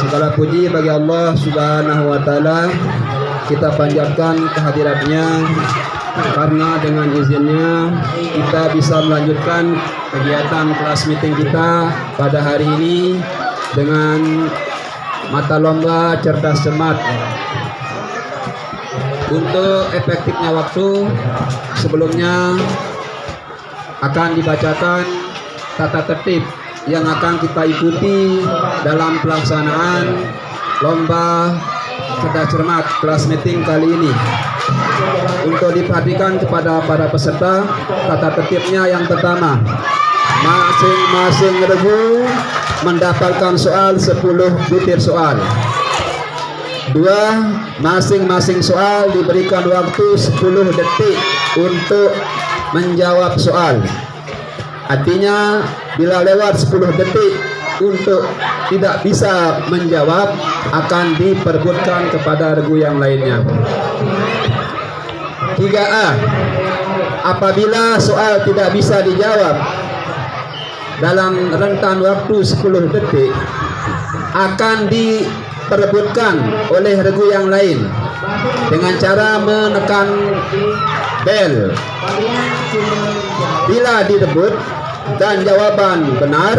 Segala puji bagi Allah Subhanahu wa taala. Kita panjatkan kehadiratnya karena dengan izinnya kita bisa melanjutkan kegiatan kelas meeting kita pada hari ini dengan mata lomba cerdas cermat. Untuk efektifnya waktu, sebelumnya akan dibacakan tata tertib yang akan kita ikuti dalam pelaksanaan lomba cerdas cermat kelas meeting kali ini. Untuk diperhatikan kepada para peserta, tata tertibnya yang pertama, masing-masing regu mendapatkan soal 10 butir soal. 2. Masing-masing soal diberikan waktu 10 detik untuk menjawab soal. Artinya bila lewat 10 detik untuk tidak bisa menjawab, akan diperebutkan kepada regu yang lainnya. 3A. Apabila soal tidak bisa dijawab dalam rentan waktu 10 detik, akan diperebutkan oleh regu yang lain dengan cara menekan bel. Bila direbut dan jawaban benar,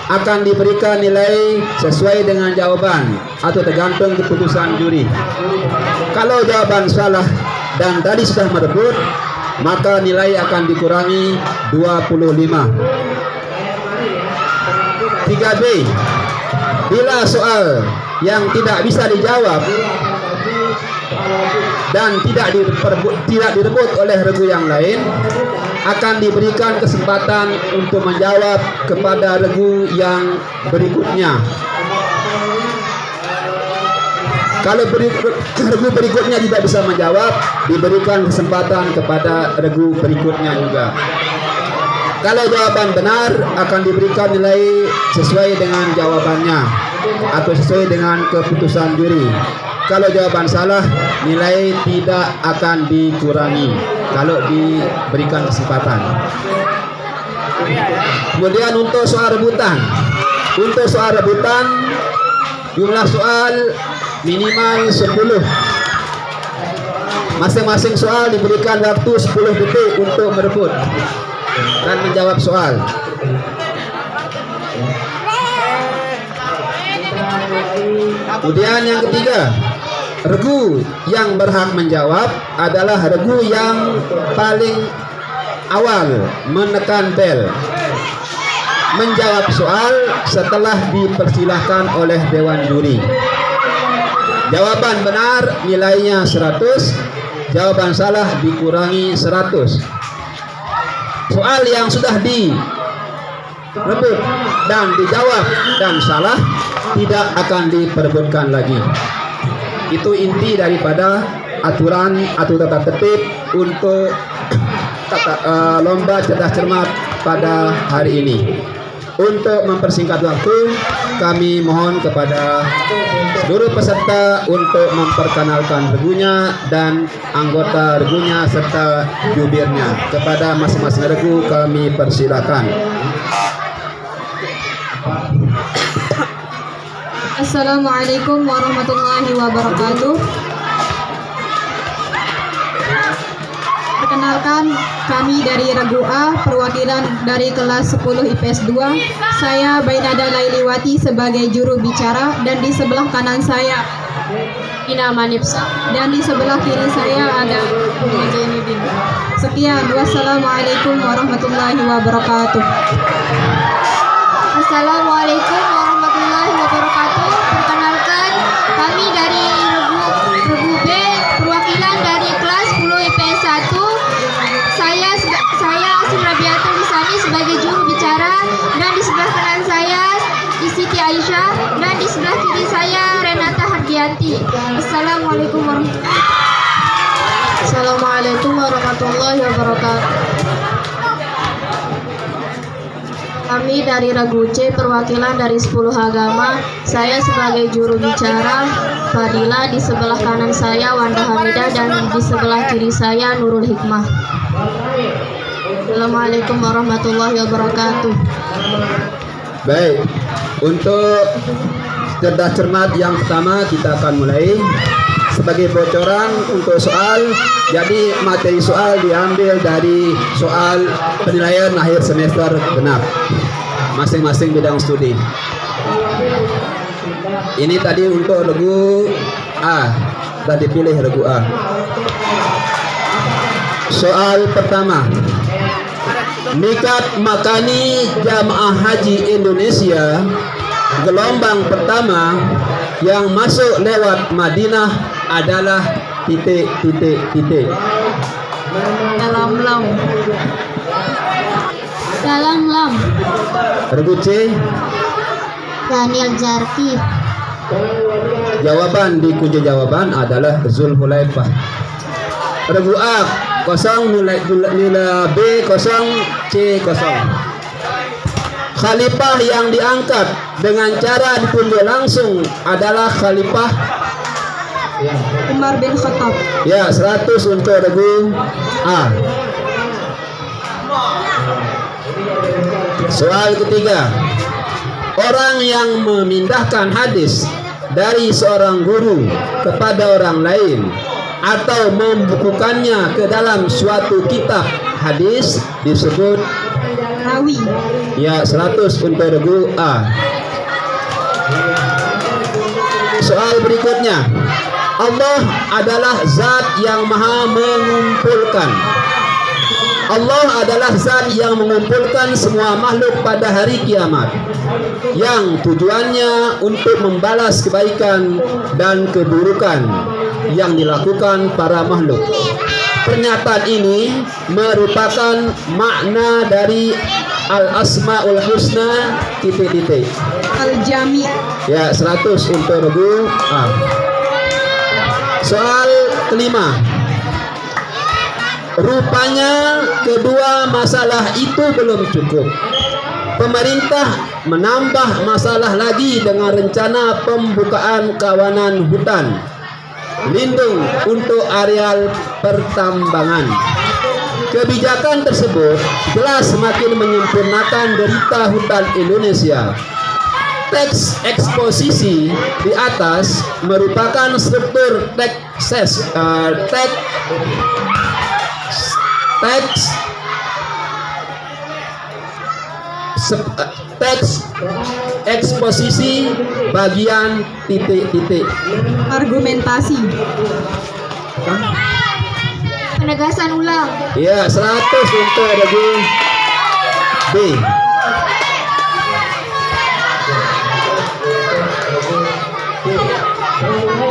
akan diberikan nilai sesuai dengan jawaban atau tergantung keputusan juri. Kalau jawaban salah dan tadi sudah merebut, maka nilai akan dikurangi 25. 3B. Bila soal yang tidak bisa dijawab dan tidak direbut oleh regu yang lain, akan diberikan kesempatan untuk menjawab kepada regu yang berikutnya. Kalau regu berikutnya tidak bisa menjawab, diberikan kesempatan kepada regu berikutnya juga. Kalau jawaban benar, akan diberikan nilai sesuai dengan jawabannya atau sesuai dengan keputusan juri. Kalau jawaban salah, nilai tidak akan dikurangi kalau diberikan kesempatan. Kemudian untuk soal rebutan. Untuk soal rebutan, jumlah soal minimal 10. Masing-masing soal diberikan waktu 10 detik untuk merebut dan menjawab soal. Kemudian yang ketiga, regu yang berhak menjawab adalah regu yang paling awal menekan bel menjawab soal setelah dipersilahkan oleh dewan juri. Jawaban benar nilainya 100, jawaban salah dikurangi 100. Soal yang sudah direbut dan dijawab dan salah tidak akan diperebutkan lagi. Itu inti daripada aturan atau tata tertib untuk lomba cerdas cermat pada hari ini. Untuk mempersingkat waktu, kami mohon kepada seluruh peserta untuk memperkenalkan regunya dan anggota regunya serta jubirnya. Kepada masing-masing regu kami persilakan. Assalamualaikum warahmatullahi wabarakatuh. Perkenalkan, kami dari Regu A, perwakilan dari kelas 10 IPS 2. Saya Bainada Lailiwati sebagai juru bicara, dan di sebelah kanan saya Ina Manipsa, dan di sebelah kiri saya ada Zainuddin. Sekian, wassalamualaikum warahmatullahi wabarakatuh. Assalamualaikum warahmatullahi wabarakatuh. Perkenalkan, kami dari Regu B, perwakilan dari kelas 10 IPS 1. Saya Asim Rabiatul Lisani sebagai juru bicara, dan di sebelah kanan saya Siti Aisyah, dan di sebelah kiri saya Renata Hardianti. Assalamualaikum warahmatullahi wabarakatuh. Kami dari Regu C, perwakilan dari 10 agama. Saya sebagai juru bicara Fadila, di sebelah kanan saya Wanda Hamidah, dan di sebelah kiri saya Nurul Hikmah. Assalamualaikum warahmatullahi wabarakatuh. Baik, untuk cerdas cermat yang pertama kita akan mulai. Sebagai bocoran untuk soal, jadi materi soal diambil dari soal penilaian akhir semester genap masing-masing bidang studi. Ini tadi untuk regu A, telah dipilih regu A. Soal pertama, Mikat Makani Jamaah Haji Indonesia gelombang pertama yang masuk lewat Madinah adalah titik. Dalam lam. Regu C, Daniel Jarki. jawaban di kunci jawaban adalah Zulhulaifah. Regu A kosong, nilai B kosong, C kosong. Khalifah yang diangkat dengan cara ditunjuk langsung adalah Khalifah Umar bin Khattab. ya 100 untuk regu A. Soal ketiga, orang yang memindahkan hadis dari seorang guru kepada orang lain atau membukukannya ke dalam suatu kitab hadis disebut Rawi. ya 100 untuk regu A. Soal berikutnya, Allah adalah zat yang maha mengumpulkan. Allah adalah zat yang mengumpulkan semua makhluk pada hari kiamat, yang tujuannya untuk membalas kebaikan dan keburukan yang dilakukan para makhluk. Pernyataan ini merupakan makna dari Al-Asmaul Husna titik. Al-Jami. Ya 100 untuk regu A. Soal kelima, rupanya kedua masalah itu belum cukup. Pemerintah menambah masalah lagi dengan rencana pembukaan kawanan hutan lindung untuk areal pertambangan. Kebijakan tersebut jelas semakin menyempurnakan derita hutan Indonesia. Teks eksposisi di atas merupakan struktur teks eksposisi bagian titik. Argumentasi. Penegasan ulang. Ya 100 untuk regu B.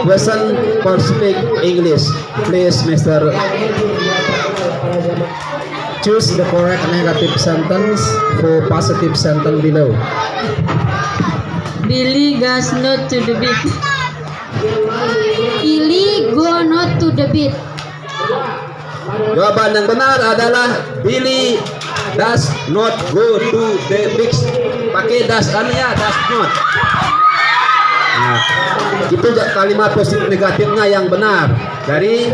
Question for speak English, please, Mr. Choose the correct negative sentence for positive sentence below. Billy goes not to the beat. Billy go not to the beat. Jawaban yang benar adalah Billy does not go to the beach. Pakai does not. Nah, itu kalimat positif negatifnya yang benar dari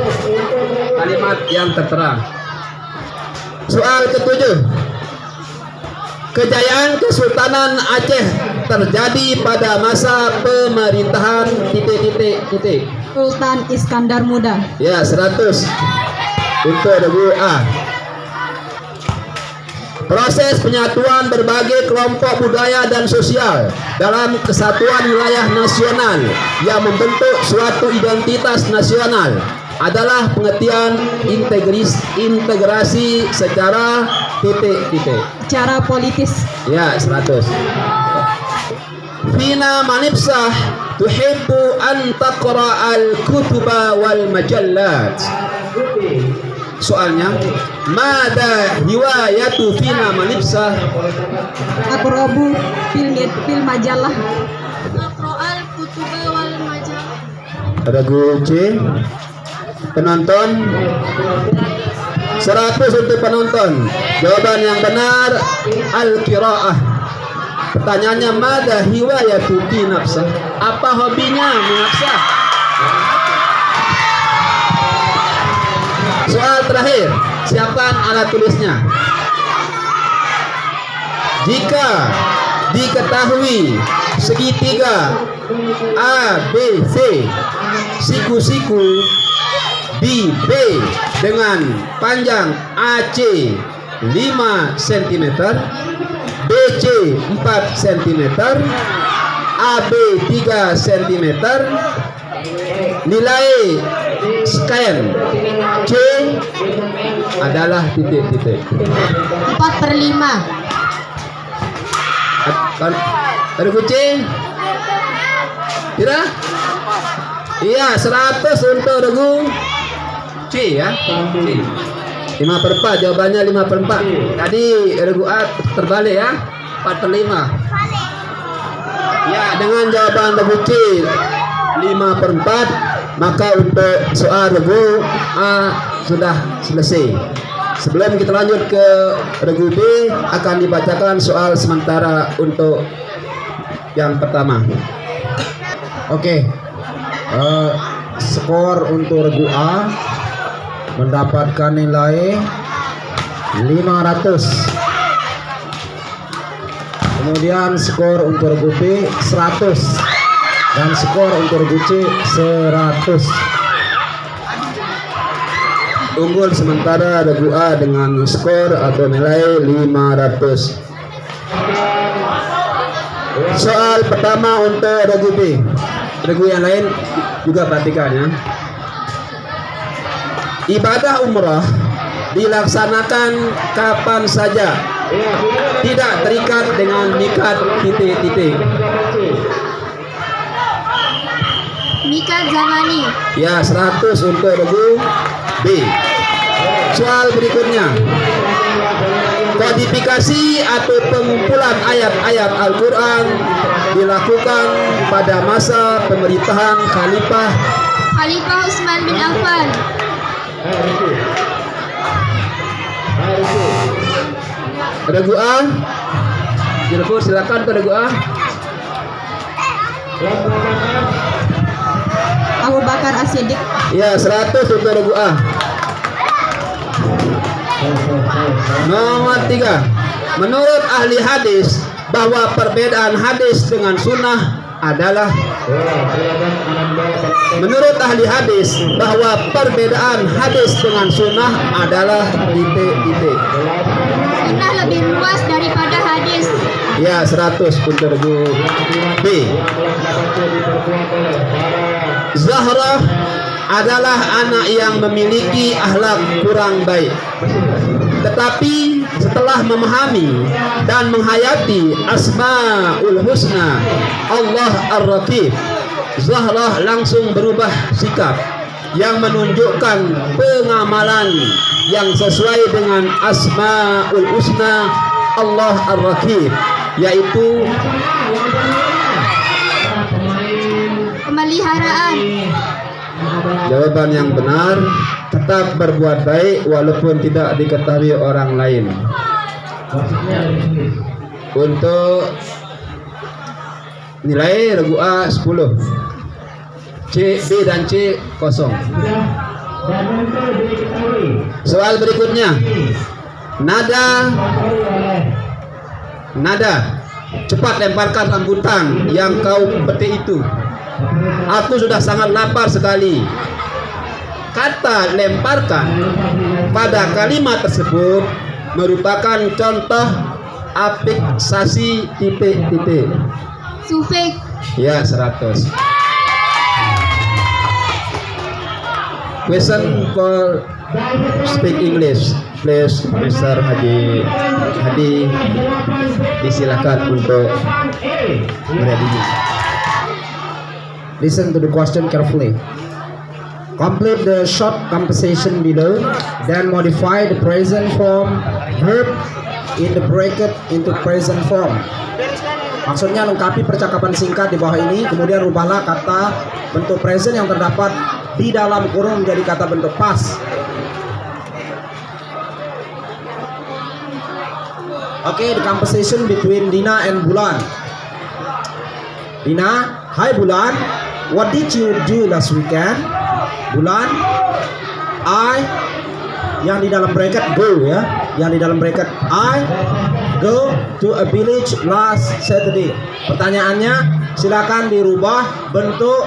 kalimat yang tertera. Soal ketujuh, kejayaan Kesultanan Aceh terjadi pada masa pemerintahan titik. Sultan Iskandar Muda. Ya 100 untuk regu A. Proses penyatuan berbagai kelompok budaya dan sosial dalam kesatuan wilayah nasional yang membentuk suatu identitas nasional adalah pengertian integrasi secara titik. Cara politis. Ya 100. Fina manipsah tuhibbu an taqra al-kutuba wal majallat. Soalnya, mada hiwayatu fina manipsah? Akrobu fil majalah. Maqra'al kutuba wal majalah. Regu C. Penonton 100 untuk penonton. Jawaban yang benar al-qiraah. Pertanyaannya, mada hiwayatu fi nafsah? Apa hobinya menafsah? Soal terakhir, siapkan alat tulisnya. Jika diketahui segitiga A, B, C. Siku-siku di B dengan panjang AC 5 cm, BC 4 cm, AB 3 cm. Nilai scan C adalah titik-titik. 4/5. Ada kucing? Tidak? Iya, 100 untuk regu C ya. C. 5/4 jawabannya 5/4. Tadi regu A terbalik ya. 4/5. Ya, dengan jawaban regu C 5/4, maka untuk soal regu A sudah selesai. Sebelum kita lanjut ke regu B, akan dibacakan soal sementara untuk yang pertama. Oke. Skor untuk regu A mendapatkan nilai 500. Kemudian skor untuk regu B 100 dan skor untuk regu C 100. Unggul sementara regu A dengan skor atau nilai 500. Soal pertama untuk regu B. Regu yang lain juga perhatikan ya. Ibadah umrah dilaksanakan kapan saja, tidak terikat dengan mikat titik-titik. Mikat zamani. Ya, 100 untuk regu B. Soal berikutnya. Kodifikasi atau pengumpulan ayat-ayat Al-Quran dilakukan pada masa pemerintahan Khalifah Utsman bin Affan. Regu A. Jilfur, silakan ke regu A. Abu Bakar As-Siddiq. Ya, 100 untuk regu A. Nomor 3. Menurut ahli hadis bahwa perbedaan hadis dengan sunnah adalah titik-titik. Sunnah lebih luas daripada hadis. Ya, 100 untuk regu B. Zahra adalah anak yang memiliki akhlak kurang baik. Tetapi setelah memahami dan menghayati Asmaul Husna Allah Ar-Raqib, Zahra langsung berubah sikap yang menunjukkan pengamalan yang sesuai dengan Asmaul Husna Allah Ar-Raqib, yaitu Pemeliharaan. jawaban yang benar, tetap berbuat baik walaupun tidak diketahui orang lain. Untuk nilai regu A 10, C, B dan C kosong. Soal berikutnya. Nada, cepat lemparkan rambutan yang kau petik itu. Aku sudah sangat lapar sekali. Kata lemparkan pada kalimat tersebut merupakan contoh afiksasi titik-titik. Sufik. Ya, 100. Question for speak English, please, Mr. Hadi, disilakan untuk beradinya. Listen to the question carefully. Complete the short conversation below, then modify the present form verb in the bracket into present form. Maksudnya lengkapi percakapan singkat di bawah ini, kemudian rubahlah kata bentuk present yang terdapat di dalam kurung menjadi kata bentuk past. Okay, the conversation between Dina and Bulan. Dina, hi Bulan, what did you do last weekend? Bulan, I, yang di dalam bracket go ya, yang di dalam bracket I go to a village last Saturday. Pertanyaannya, silakan dirubah bentuk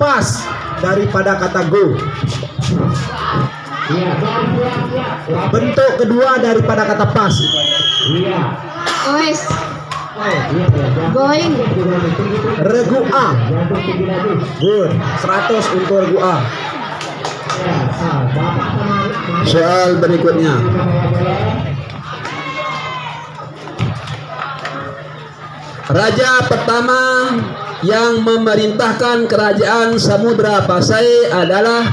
pas daripada kata go. Bentuk kedua daripada kata pas. Goes. Going. Regu A. Good. 100 untuk regu A. Soal berikutnya. Raja pertama yang memerintahkan kerajaan Samudra Pasai adalah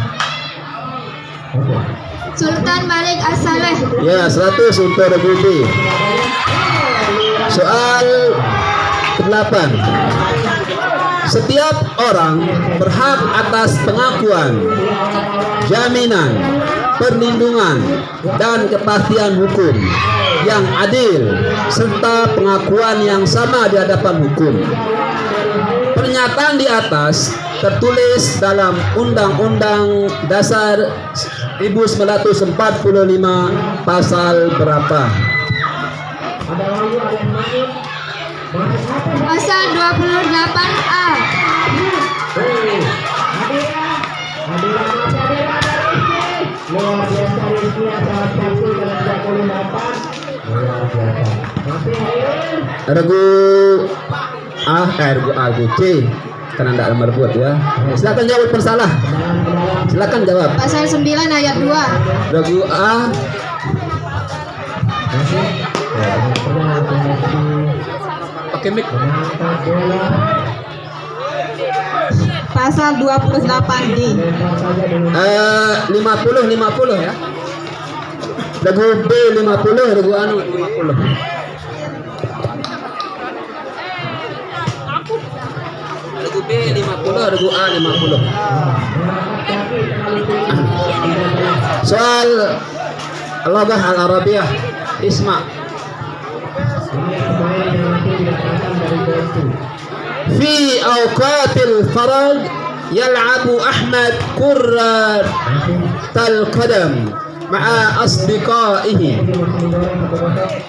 Sultan Malik As-Saleh. ya 100 untuk regu B. Soal ke-8. Setiap orang berhak atas pengakuan, jaminan, perlindungan, dan kepastian hukum yang adil serta pengakuan yang sama di hadapan hukum. Pernyataan di atas tertulis dalam Undang-Undang Dasar 1945 pasal berapa? Pasal 28A. Regu regu C karena tidak merebut ya. Silakan jawab bersalah. Silakan jawab. Pasal 9 ayat 2. Regu A. Pakai mic. Pasal 28D. 50 ya. Regu B 50, regu A 50. Regu B 50, regu A 50. Soal Loghah Al-Arabiyah. Isma. Fi awqatil farad yal'abu Ahmad kurratal qadam ma'a asdiqaihi.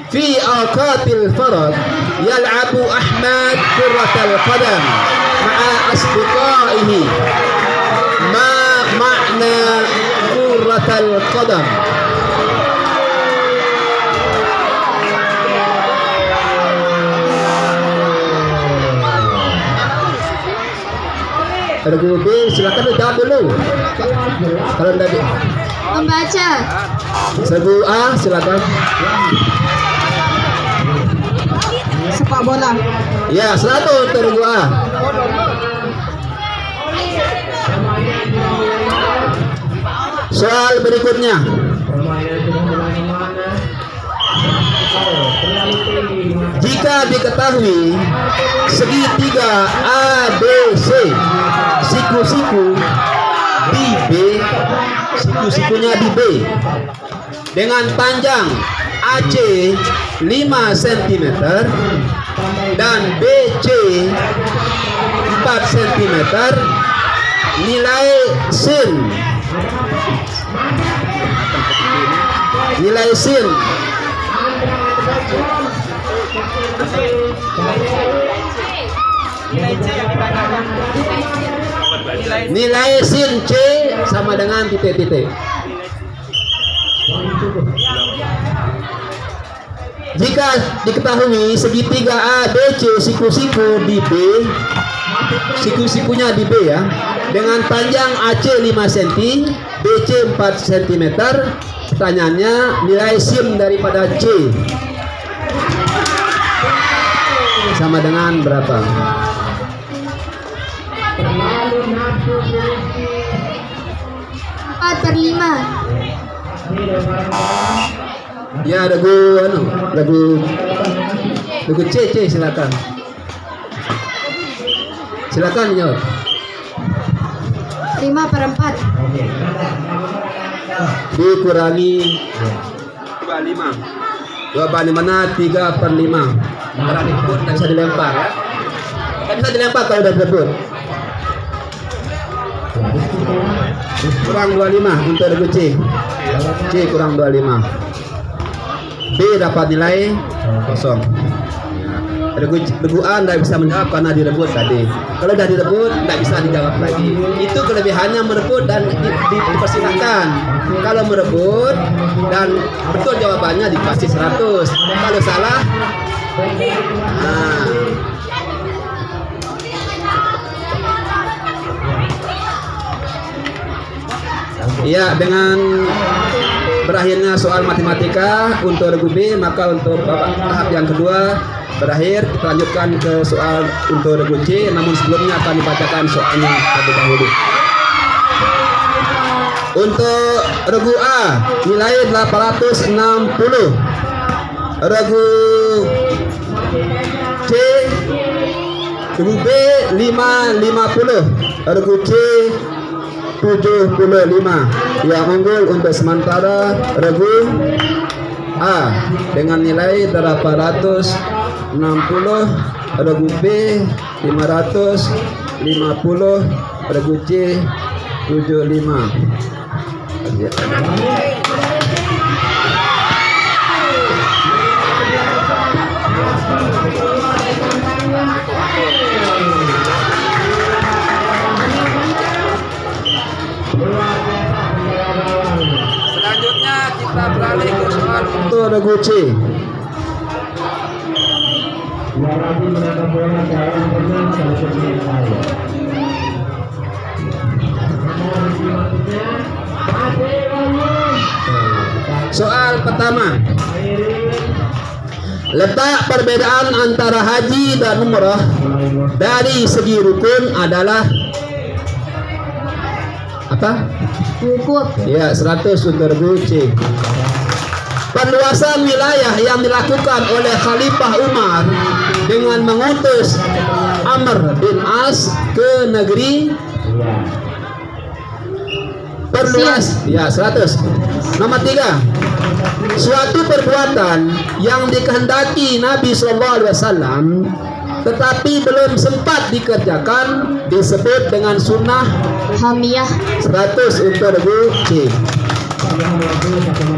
Fi awqatil farad yal'abu Ahmad kurratal qadam ma'a asdiqaihi. Ma ma'na kurratal qadam? Regu B silakan dijawab dulu. Kalau tadi Membaca. regu A silakan. Sepak bola. Ya 100 untuk regu A. Soal berikutnya. Jika diketahui segitiga ABC siku-siku di B, siku-sikunya di B dengan panjang AC 5 cm dan BC 4 cm, nilai sin nilai sin C sama dengan titik-titik. Jika diketahui segitiga ABC siku-siku di B, siku-sikunya di B ya, dengan panjang AC 5 cm, BC 4 cm, pertanyaannya nilai sin daripada C sama dengan berapa? 4/5. Ya regu C silakan. Silakan jawab. 5/4. Dikurangi 2/5 mana 3/5. Karena disebut tak bisa dilempar ya. Tak bisa dilempar kalau udah disebut. Kurang 25 untuk regu C. C kurang 25. B dapat nilai 0. regu A tidak bisa menjawab karena direbut tadi. Kalau sudah direbut tidak bisa dijawab lagi. Itu kelebihannya merebut dan dipersilahkan. Kalau merebut dan betul jawabannya dikasih 100. Kalau salah, nah. Ya, dengan berakhirnya soal matematika untuk regu B, maka untuk tahap yang kedua berakhir. Kita lanjutkan ke soal untuk regu C, namun sebelumnya akan dibacakan soalnya terlebih dahulu. Untuk regu A nilai 860, regu C, regu B 550, regu C 75. Yang unggul untuk sementara regu A dengan nilai 860, regu B 550, regu C 75. Selanjutnya kita beralih ke soal untuk regu C. Soal pertama, letak perbedaan antara haji dan umrah dari segi rukun adalah apa? Wukuf. Ya, 100 untuk regu C. Perluasan wilayah yang dilakukan oleh Khalifah Umar dengan mengutus Amr bin As ke negeri perluas, ya 100. Nomor 3, suatu perbuatan yang dikehendaki Nabi SAW tetapi belum sempat dikerjakan disebut dengan sunnah Hamiyah. 100 untuk regu C.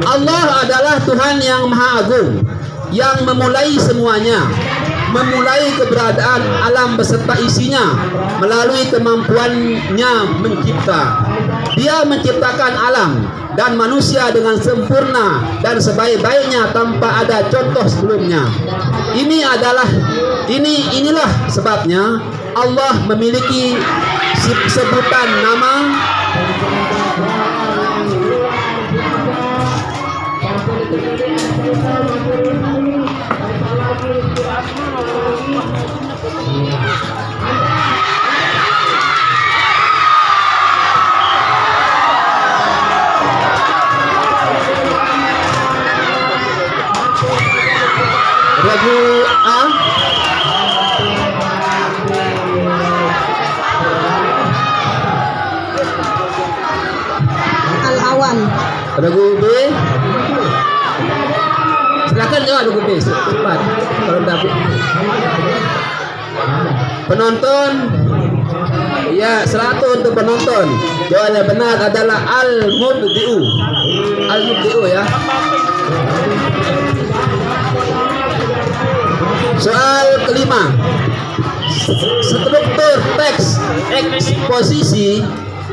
Allah adalah Tuhan yang Maha Agung yang memulai semuanya, memulai keberadaan alam beserta isinya melalui kemampuannya mencipta. Dia menciptakan alam dan manusia dengan sempurna dan sebaik-baiknya tanpa ada contoh sebelumnya. Inilah sebabnya Allah memiliki sebutan nama regu A. Al-Awal. Regu B. Silakan jawab regu B cepat. Kalau dapat penonton, ya 100 untuk penonton. Jawabannya benar adalah Al-Mubdi'u. Al-Mubdi'u ya. Soal kelima, struktur teks eksposisi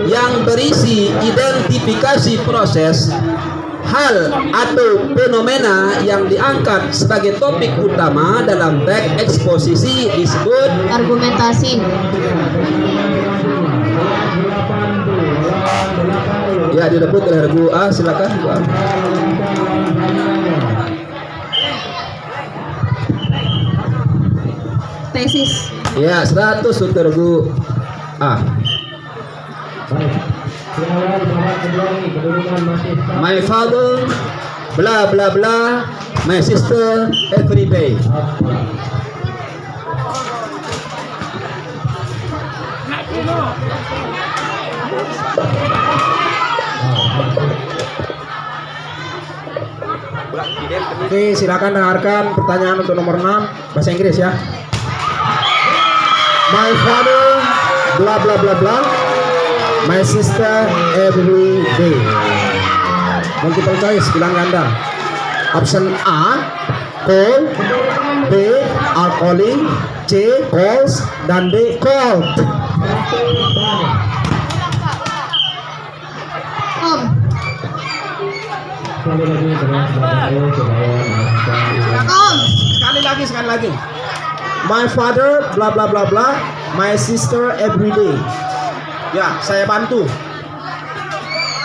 yang berisi identifikasi proses, hal atau fenomena yang diangkat sebagai topik utama dalam teks eksposisi disebut Argumentasi. ya. Direbut oleh regu A, silakan. Tesis. Ya, 100 untuk regu A. My father, bla bla bla, my sister, every day. Oke, silakan dengarkan pertanyaan untuk nomor 6 bahasa Inggris ya. My father, bla bla bla bla, my sister every day. Multiple choice, bilang ganda. Option A, call. B, B. Are calling, C. Calls, dan D. Called. Om. Om. Sekali lagi. My father, bla bla bla bla. My sister every day. Ya, saya bantu.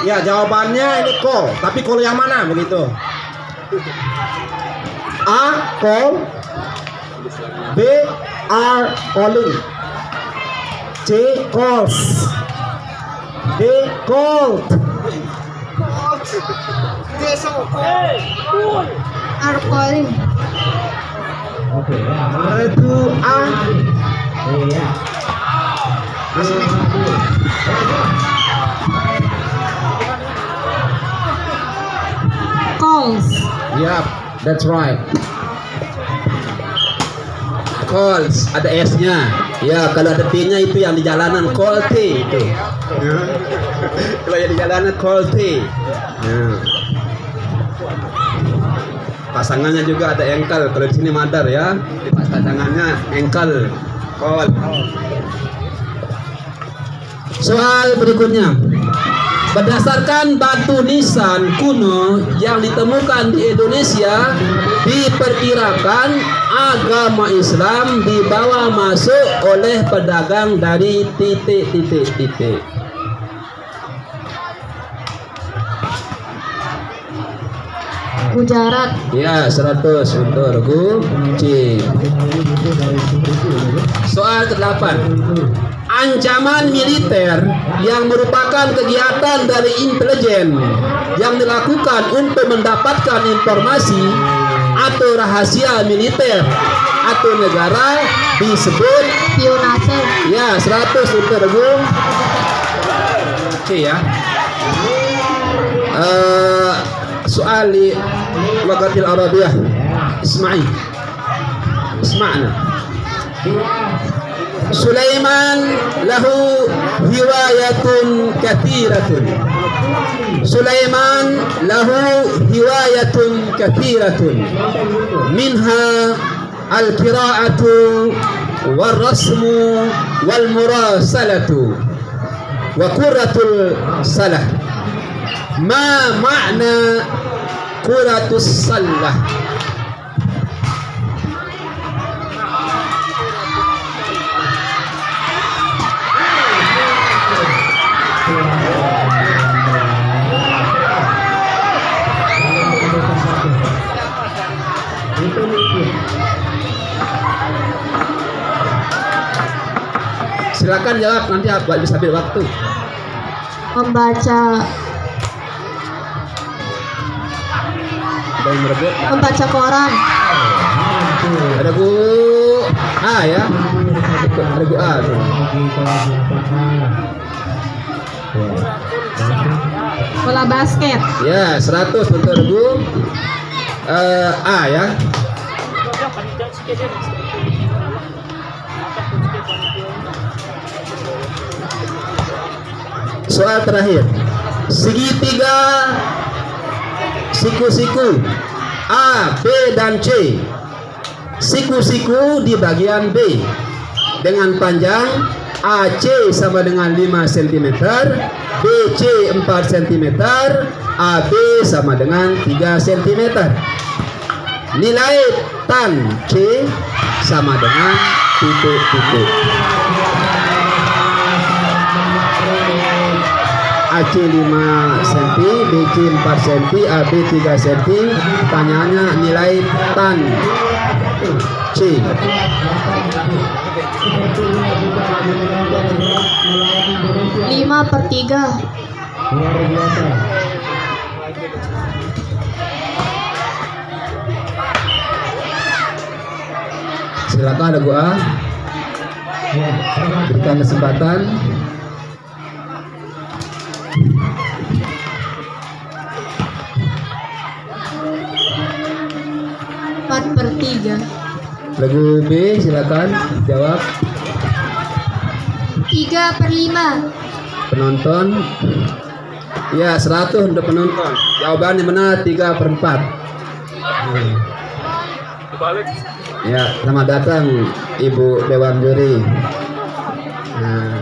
Ya, jawabannya ini call. Tapi call yang mana begitu? A. Call. B. Are calling. C. Calls. D. Called. Are calling. Itu A. Calls. Yep, that's right. Calls, ada S-nya. Ya, kalau ada T-nya itu yang di jalanan call T itu. Ya. Kalau yang di jalanan call T. Ya. Pasangannya juga ada engkel. Kalau di sini mother ya. Di pasangannya engkel. Call. Soal berikutnya. Berdasarkan batu nisan kuno yang ditemukan di Indonesia, diperkirakan agama Islam dibawa masuk oleh pedagang dari titik. Gujarat. Ya, 100 untuk regu C. Soal ke-8. Ancaman militer yang merupakan kegiatan dari intelijen yang dilakukan untuk mendapatkan informasi atau rahasia militer atau negara disebut Spionase. ya 100 untuk regu C ya. Soal di Lughatil Arabiyah. Isma'na. Sulaiman lahu hiwayatun kathiratun. Sulaiman lahu hiwayatun kathiratun. Minha al-qira'atu wal-rasmu wal-murasalatu wa qurratul salah. Ma ma'na qurratus salah? Silakan jawab, nanti bisa ambil waktu. Membaca Ada yang merebut? membaca koran. Regu A ya. Regu A. Bola basket. Ya, 100 untuk regu A ya. Soal terakhir. Segitiga siku-siku A, B, dan C. Siku-siku di bagian B dengan panjang AC sama dengan 5 cm, BC 4 cm, AB sama dengan 3 cm. Nilai tan C sama dengan titik-titik. AC 5 cm, BC 4 cm, AB 3 cm. Pertanyaannya nilai tan C. Lima per 3. Silakan ada gua. Berikan kesempatan. Per 3. Lagu B silakan jawab. 3 per 5. Penonton. Ya 100 untuk penonton. Jawabannya benar 3/4. Ya, selamat datang Ibu Dewan Juri. Nah,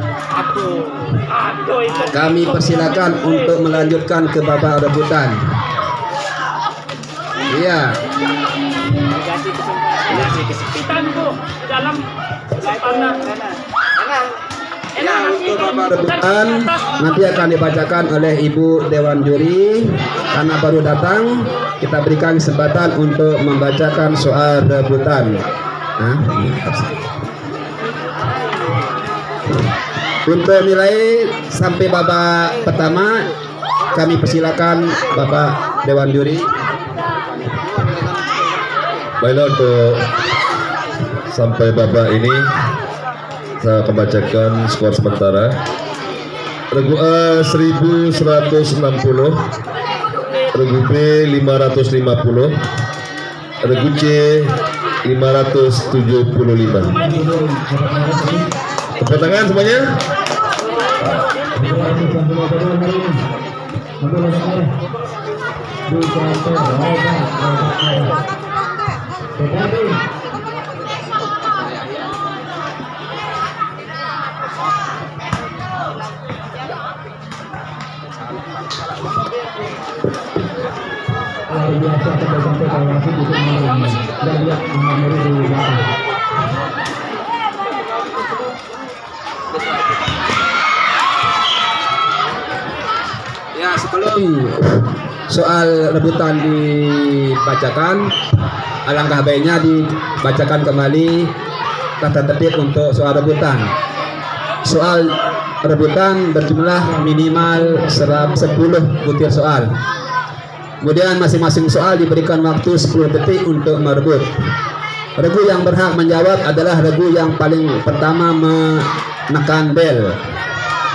kami persilakan untuk melanjutkan ke babak rebutan. Iya. Kasih kesempitan Bu di dalam lapangan. Ya, untuk babak rebutan nanti akan dibacakan oleh Ibu Dewan Juri. Karena baru datang, kita berikan kesempatan untuk membacakan soal rebutan. Nah, untuk nilai sampai babak pertama, kami persilakan Bapak Dewan Juri. Baiklah, untuk sampai babak ini saya akan bacakan skor sementara. Regu A 1160, Regu B 550, Regu C 575. Tepuk tangan semuanya. Ya, sebelum soal rebutan dibacakan, alangkah baiknya dibacakan kembali tata tertib untuk soal rebutan. Soal rebutan berjumlah minimal 10 butir soal. Kemudian masing-masing soal diberikan waktu 10 detik untuk merebut. Regu yang berhak menjawab adalah regu yang paling pertama menekan bel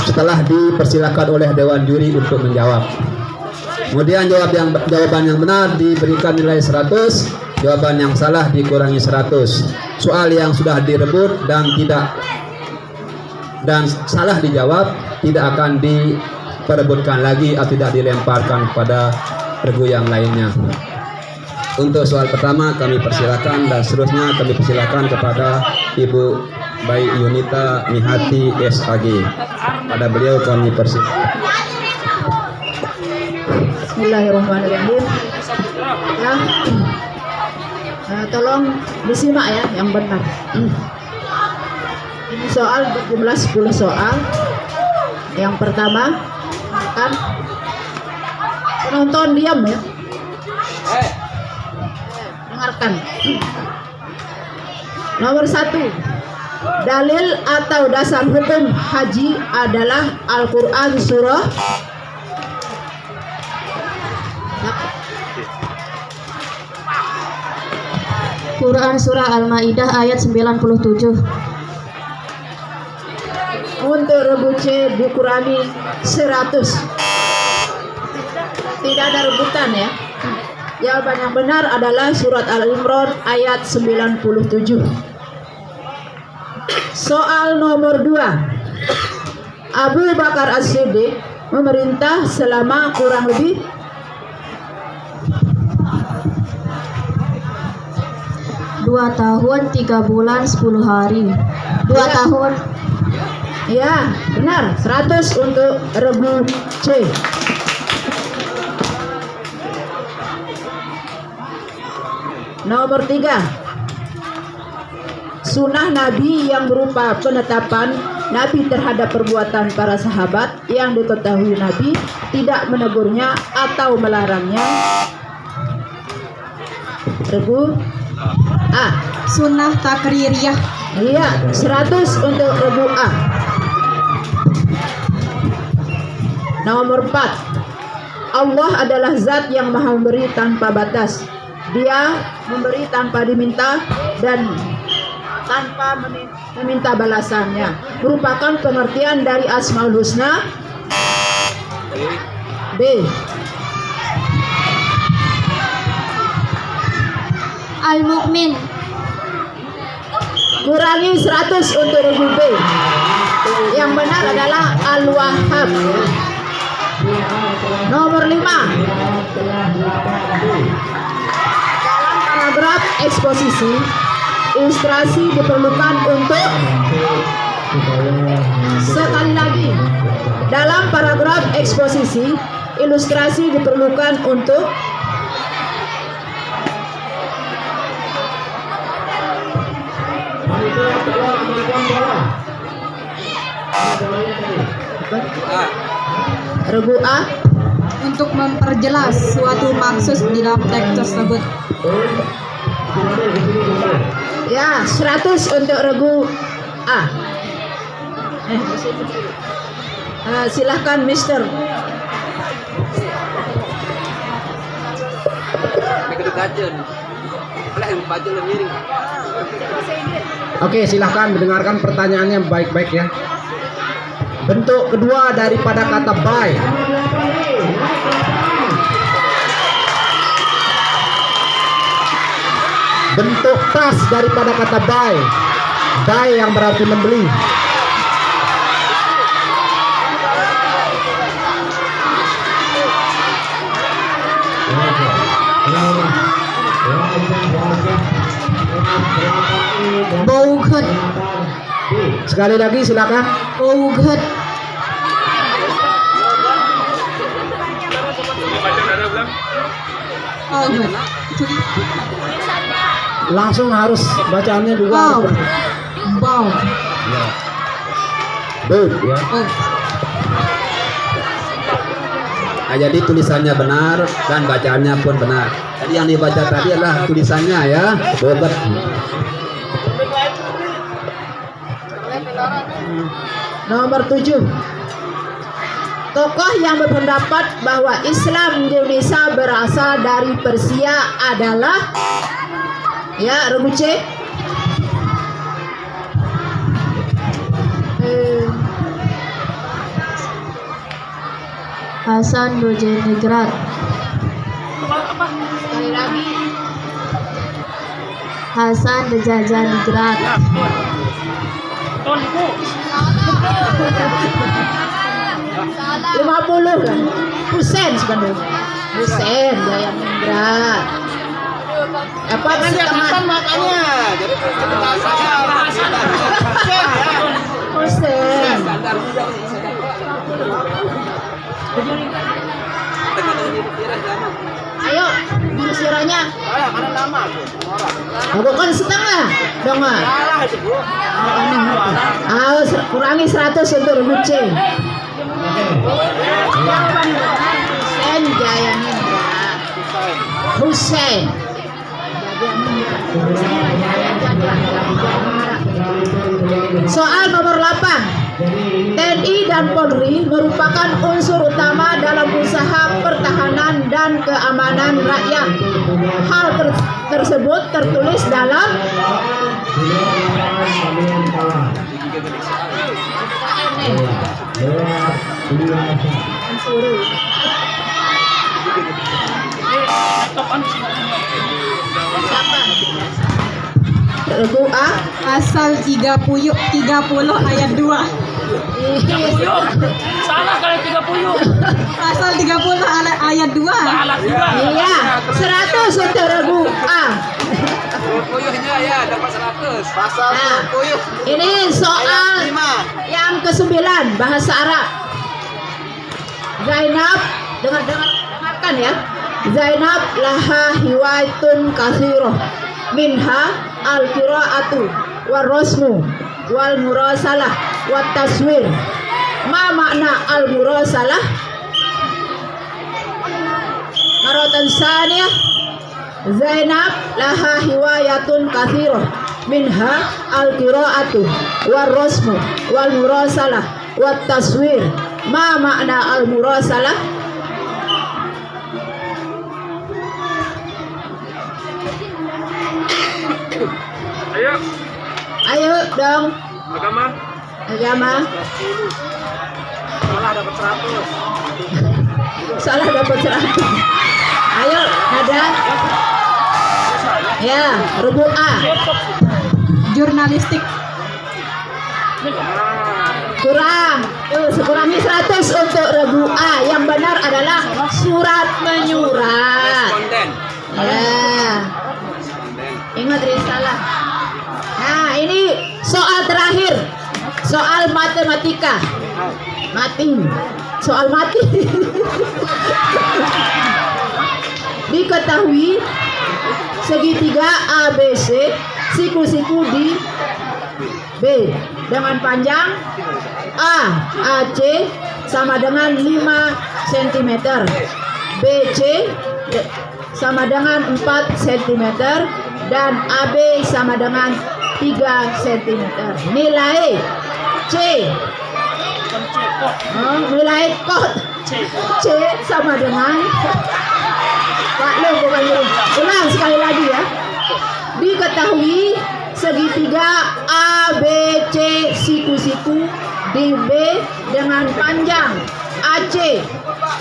setelah dipersilakan oleh Dewan Juri untuk menjawab. Kemudian jawaban yang benar diberikan nilai 100, jawaban yang salah dikurangi 100. Soal yang sudah direbut dan salah dijawab tidak akan diperebutkan lagi atau tidak dilemparkan kepada regu yang lainnya. Untuk soal pertama kami persilakan dan seterusnya kami persilakan kepada Ibu Bayi Yunita Mihati SAG. Pada beliau kami persilakan. Bismillahirrahmanirrahim. Ya, tolong disimak ya yang benar. Ini soal berjumlah 10 soal. Yang pertama, kan penonton diam ya. Dengarkan. Nomor 1. Dalil atau dasar hukum haji adalah Al-Quran surah Al-Maidah ayat 97. Untuk regu C dikurangi 100. Tidak ada rebutan ya. Jawaban yang benar adalah surat Al-Imran ayat 97. Soal nomor 2. Abu Bakar As-Siddiq memerintah selama kurang lebih 2 tahun 3 bulan 10 hari. 2 Ya. tahun. Ya, benar. 100 untuk regu C. Nomor 3. Sunnah Nabi yang berupa penetapan Nabi terhadap perbuatan para sahabat yang diketahui Nabi tidak menegurnya atau melarangnya. Regu A. Sunnah takririyah. Iya, 100 untuk regu A. Nomor 4. Allah adalah zat yang maha memberi tanpa batas. Dia memberi tanpa diminta dan tanpa meminta balasannya. Merupakan pengertian dari Asmaul Husna. B. Al-Mu'min. Kurangi 100 untuk regu B. Yang benar adalah Al-Wahhab. Nomor 5. Dalam paragraf eksposisi Ilustrasi diperlukan untuk, sekali lagi, dalam paragraf eksposisi, ilustrasi diperlukan untuk regu A. Untuk memperjelas suatu maksud di dalam teks tersebut. Ya, 100 untuk regu A. Silahkan Mister. Oke, silahkan mendengarkan pertanyaannya baik-baik ya. Bentuk kedua daripada kata by. Bentuk pas daripada kata buy. Buy yang berarti membeli. Bauget. Sekali lagi silakan. Bauget. Bauget. Langsung harus bacaannya juga. Bau. Bau. Bau ya. Oh. Nah, jadi tulisannya benar dan bacaannya pun benar. Jadi yang dibaca tadi adalah tulisannya ya, bobat. Nomor 7. Tokoh yang berpendapat bahwa Islam di Indonesia berasal dari Persia adalah, ya, regu C. Hasan Bojanegrat. Sekali lagi. Hasan Bojanegrat. Ton Bu. 50 kan? Husain sebenarnya. Husain Jaya Ningrat. Apa kan setengah makanya? Jadi Husain. Ayo, siranya. Aku kan setengah dong, ah. Kurangi 100 untuk regu C. Husain Jaya Ningrat. Husain. Soal nomor 8. TNI dan Polri merupakan unsur utama dalam usaha pertahanan dan keamanan rakyat. Hal tersebut tertulis dalam regu A. Pasal 30 ayat 2. Salah kali 30. Pasal 30 ayat 2. Salah juga. Iya, 100 untuk regu A. Puyuhnya ya dapat 100. Pasal Nah, puyuh. ini soal yang ke-9 bahasa Arab. Zainab, dengarkan ya. Zainab laha hiwayatun katsirah. Minha al-qira'atu war-rasmu wal murasalah wat taswir. Ma makna al-murasalah? Maratan saniyah. Zainab laha hiwayatun katsirah. Minha al-qira'atu war-rasmu wal murasalah wat taswir. Ma makna al-murasalah? Ayo dong. Agama. Salah dapat 100. Salah dapat 100. Ayo, Nada. Ya, regu A. Jurnalistik. Kurang. Sekurangi 100 untuk regu A. Yang benar adalah surat menyurat. Responden. Ya. Ingat risalah. Soal terakhir, soal matematika. Soal mati. Diketahui segitiga ABC siku-siku di B dengan panjang AC sama dengan 5 cm, BC sama dengan 4 cm, dan AB sama dengan 3 cm. Nilai C, nilai kot C sama dengan Pak Lo, bukan Lo. Ulang sekali lagi ya. Diketahui segitiga ABC siku-siku di B dengan panjang AC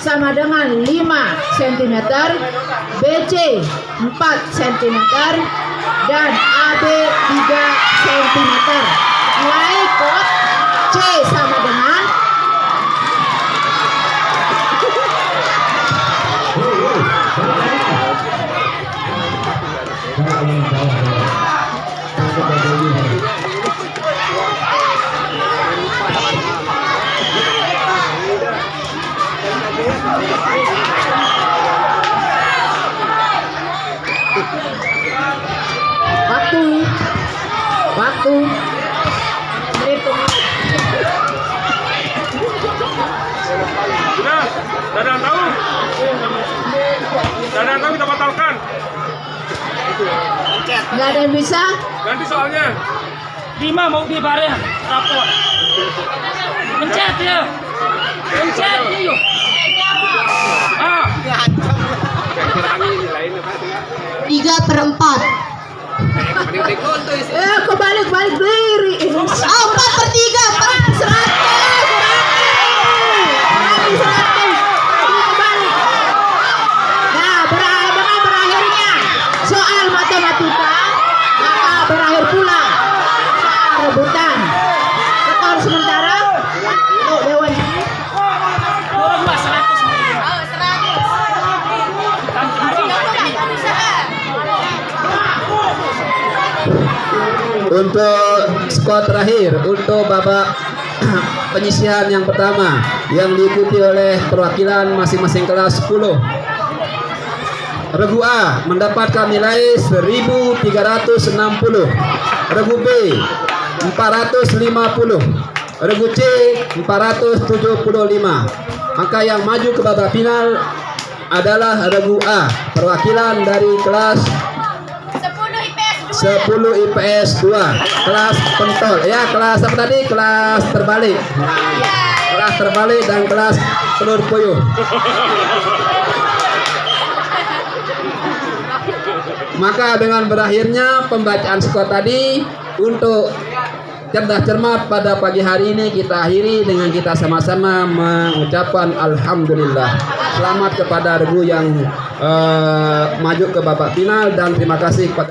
sama dengan 5 cm, BC 4 cm, dan AB 3 cm. Nilai kot C sama dengan waktu hitung. Sudah, dadang tahu. Dadang tahu kita batalkan. Nggak ada yang bisa. Ganti soalnya. 5 mau di bareng rapor. Mencet ya. Mencet yuk. Ah. 3/4. Kebalik diri ini. 4/3. 100. Kebalik. Nah, dengan berakhirnya soal matematika, maka berakhir pula soal rebutan. Skor sementara untuk Dewan Juri. Kurang mas 100. Untuk skor terakhir untuk babak penyisihan yang pertama yang diikuti oleh perwakilan masing-masing kelas 10. Regu A mendapatkan nilai 1360, Regu B 450, Regu C 475. Maka yang maju ke babak final adalah Regu A, perwakilan dari kelas 10 IPS 2, kelas pentol ya, kelas apa tadi, kelas terbalik, kelas terbalik dan kelas telur puyuh. Maka dengan berakhirnya pembacaan skor tadi, untuk cerdas cermat pada pagi hari ini kita akhiri dengan kita sama-sama mengucapkan alhamdulillah. Selamat kepada regu yang maju ke babak final, dan terima kasih kepada